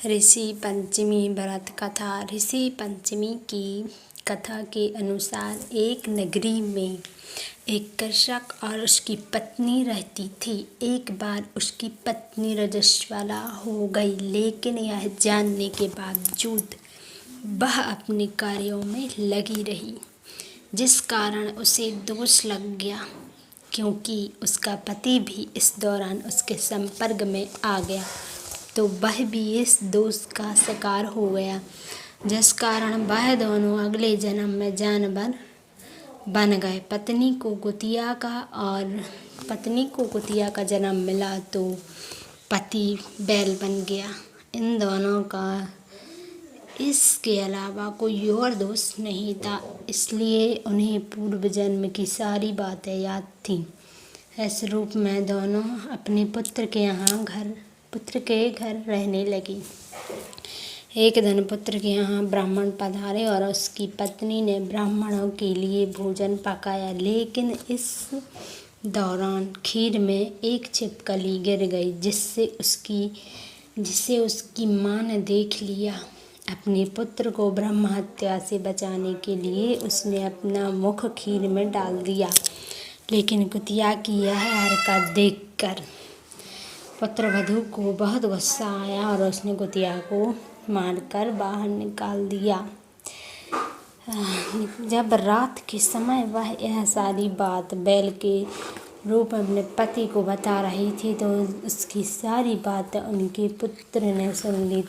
ऋषि पंचमी व्रत कथा। ऋषि पंचमी की कथा के अनुसार एक नगरी में एक कृषक और उसकी पत्नी रहती थी। एक बार उसकी पत्नी रजस्वला हो गई, लेकिन यह जानने के बावजूद वह अपने कार्यों में लगी रही, जिस कारण उसे दोष लग गया, क्योंकि उसका पति भी इस दौरान उसके संपर्क में आ गया, तो वह भी इस दोष का शिकार हो गया, जिस कारण वह दोनों अगले जन्म में जानवर बन गए। पत्नी को कुतिया का जन्म मिला तो पति बैल बन गया। इन दोनों का इसके अलावा कोई और दोष नहीं था, इसलिए उन्हें पूर्व जन्म की सारी बातें याद थीं। इस रूप में दोनों अपने पुत्र के घर रहने लगी। एक दिन पुत्र के यहाँ ब्राह्मण पधारे और उसकी पत्नी ने ब्राह्मणों के लिए भोजन पकाया, लेकिन इस दौरान खीर में एक छिपकली गिर गई, जिसे उसकी माँ ने देख लिया। अपने पुत्र को ब्रह्म हत्या से बचाने के लिए उसने अपना मुख खीर में डाल दिया, लेकिन कुतिया की यह हरकत देखकर पुत्रवधू को बहुत गुस्सा आया और उसने कुतिया को मारकर बाहर निकाल दिया। जब रात के समय वह यह सारी बात बैल के रूप में अपने पति को बता रही थी, तो उसकी सारी बातें उनके पुत्र ने सुन ली।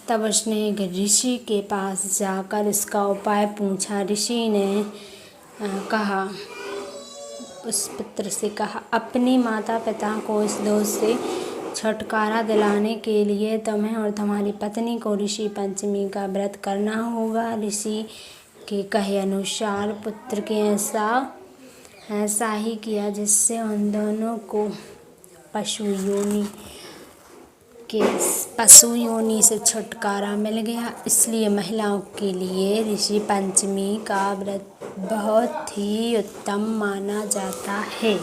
तब उसने एक ऋषि के पास जाकर इसका उपाय पूछा। ऋषि ने उस पुत्र से कहा, अपने माता पिता को इस दोष से छुटकारा दिलाने के लिए तुम्हें और तुम्हारी पत्नी को ऋषि पंचमी का व्रत करना होगा। ऋषि के कहे अनुसार पुत्र के ऐसा ही किया, जिससे उन दोनों को पशु योनि से छुटकारा मिल गया। इसलिए महिलाओं के लिए ऋषि पंचमी का व्रत बहुत ही उत्तम माना जाता है।